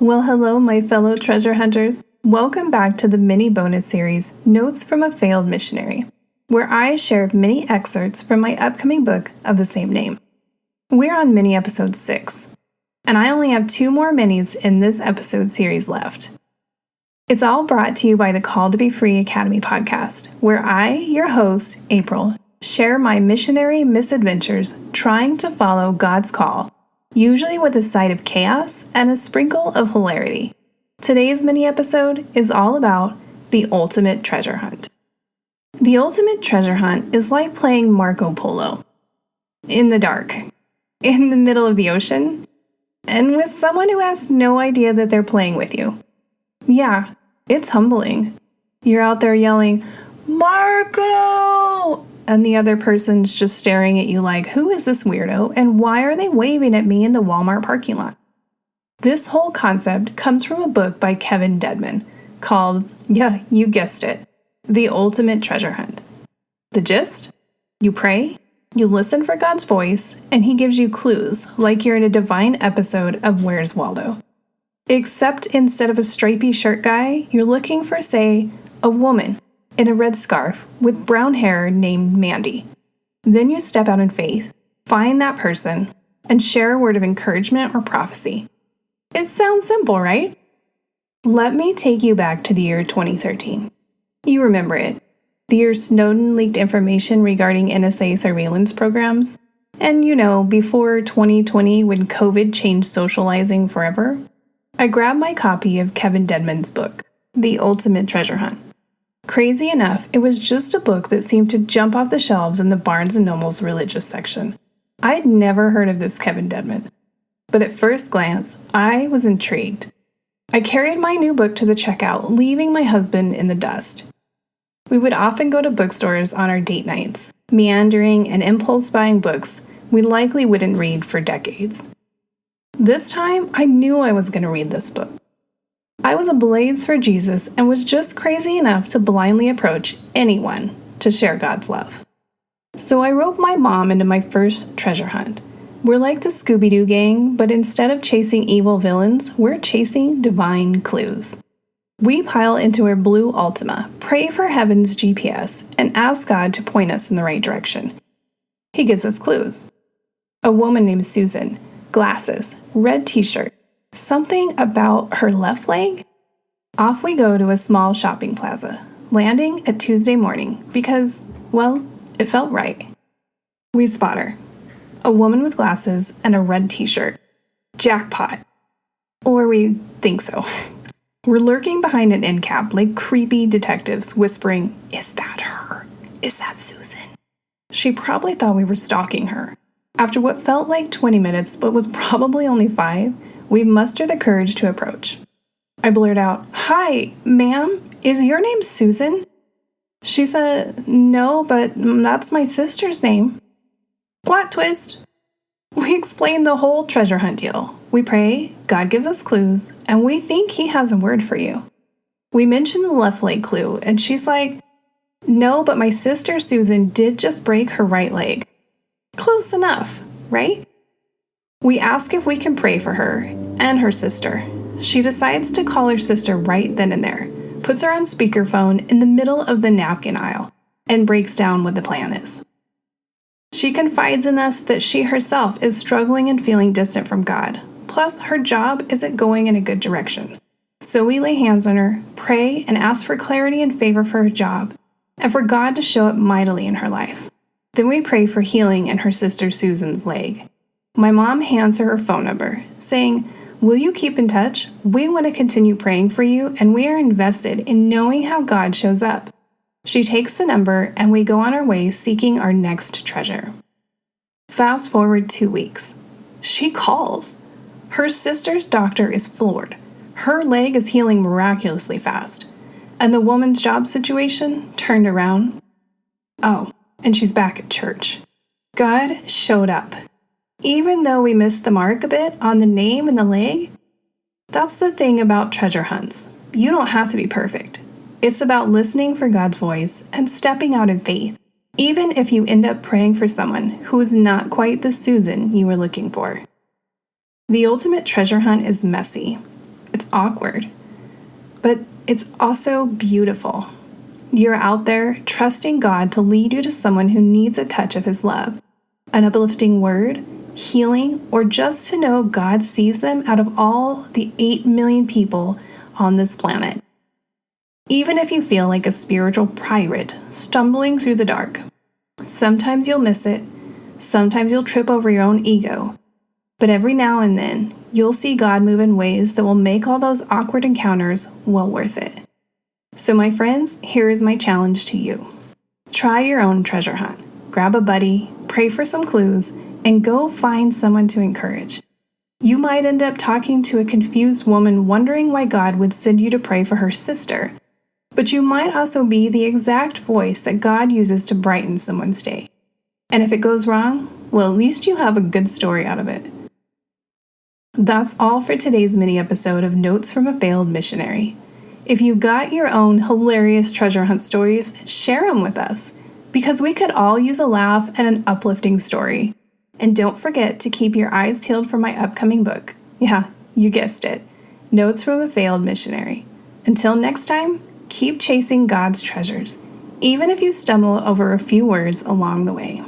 Well, hello, my fellow treasure hunters. Welcome back to the mini bonus series, Notes from a Failed Missionary, where I share mini excerpts from my upcoming book of the same name. We're on mini episode 6, and I only have 2 more minis in this episode series left. It's all brought to you by the Call to Be Free Academy podcast, where I, your host, April, share my missionary misadventures trying to follow God's call, usually with a side of chaos and a sprinkle of hilarity. Today's mini episode is all about the ultimate treasure hunt. The ultimate treasure hunt is like playing Marco Polo in the dark, in the middle of the ocean, and with someone who has no idea that they're playing with you. Yeah, it's humbling. You're out there yelling, "Marco!" and the other person's just staring at you like, who is this weirdo, and why are they waving at me in the Walmart parking lot? This whole concept comes from a book by Kevin Dedmon called, yeah, you guessed it, The Ultimate Treasure Hunt. The gist? You pray, you listen for God's voice, and He gives you clues like you're in a divine episode of Where's Waldo. Except instead of a stripy shirt guy, you're looking for, say, a woman in a red scarf with brown hair named Mandy. Then you step out in faith, find that person, and share a word of encouragement or prophecy. It sounds simple, right? Let me take you back to the year 2013. You remember it. The year Snowden leaked information regarding NSA surveillance programs. And before 2020 when COVID changed socializing forever. I grabbed my copy of Kevin Dedmon's book, The Ultimate Treasure Hunt. Crazy enough, it was just a book that seemed to jump off the shelves in the Barnes & Noble's religious section. I'd never heard of this Kevin Dedmon, but at first glance, I was intrigued. I carried my new book to the checkout, leaving my husband in the dust. We would often go to bookstores on our date nights, meandering and impulse buying books we likely wouldn't read for decades. This time, I knew I was going to read this book. I was ablaze for Jesus and was just crazy enough to blindly approach anyone to share God's love. So I roped my mom into my first treasure hunt. We're like the Scooby-Doo gang, but instead of chasing evil villains, we're chasing divine clues. We pile into our blue Altima, pray for heaven's GPS, and ask God to point us in the right direction. He gives us clues. A woman named Susan, glasses, red t-shirt, something about her left leg? Off we go to a small shopping plaza, landing at Tuesday morning because, well, it felt right. We spot her. A woman with glasses and a red t-shirt. Jackpot. Or we think so. We're lurking behind an end cap like creepy detectives whispering, "Is that her? Is that Susan?" She probably thought we were stalking her. After what felt like 20 minutes but was probably only 5, we muster the courage to approach. I blurt out, "Hi, ma'am, is your name Susan?" She said, "No, but that's my sister's name." Plot twist. We explain the whole treasure hunt deal. We pray, God gives us clues, and we think He has a word for you. We mention the left leg clue, and she's like, "No, but my sister Susan did just break her right leg." Close enough, right? We ask if we can pray for her and her sister. She decides to call her sister right then and there, puts her on speakerphone in the middle of the napkin aisle, and breaks down what the plan is. She confides in us that she herself is struggling and feeling distant from God, plus her job isn't going in a good direction. So we lay hands on her, pray, and ask for clarity and favor for her job, and for God to show up mightily in her life. Then we pray for healing in her sister Susan's leg. My mom hands her phone number, saying, "Will you keep in touch? We want to continue praying for you, and we are invested in knowing how God shows up." She takes the number, and we go on our way seeking our next treasure. Fast forward 2 weeks. She calls. Her sister's doctor is floored. Her leg is healing miraculously fast. And the woman's job situation turned around. Oh, and she's back at church. God showed up. Even though we missed the mark a bit on the name and the leg, that's the thing about treasure hunts. You don't have to be perfect. It's about listening for God's voice and stepping out in faith, even if you end up praying for someone who is not quite the Susan you were looking for. The ultimate treasure hunt is messy. awkward. But it's also beautiful. You're out there trusting God to lead you to someone who needs a touch of His love, an uplifting word, healing, or just to know God sees them out of all the 8 million people on this planet. Even if you feel like a spiritual pirate stumbling through the dark, sometimes you'll miss it, sometimes you'll trip over your own ego, but every now and then, you'll see God move in ways that will make all those awkward encounters well worth it. So my friends, here is my challenge to you. Try your own treasure hunt. Grab a buddy, pray for some clues, and go find someone to encourage. You might end up talking to a confused woman wondering why God would send you to pray for her sister, but you might also be the exact voice that God uses to brighten someone's day. And if it goes wrong, well, at least you have a good story out of it. That's all for today's mini episode of Notes from a Failed Missionary. If you got your own hilarious treasure hunt stories, share them with us, because we could all use a laugh and an uplifting story. And don't forget to keep your eyes peeled for my upcoming book. Yeah, you guessed it. Notes from a Failed Missionary. Until next time, keep chasing God's treasures, even if you stumble over a few words along the way.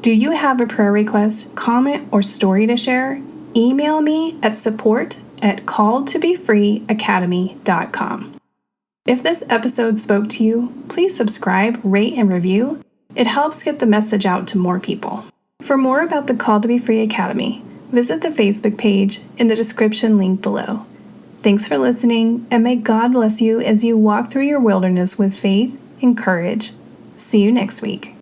Do you have a prayer request, comment, or story to share? Email me at support@calledtobefreeacademy.com. If this episode spoke to you, please subscribe, rate, and review. It helps get the message out to more people. For more about the Called to Be Free Academy, visit the Facebook page in the description link below. Thanks for listening, and may God bless you as you walk through your wilderness with faith and courage. See you next week.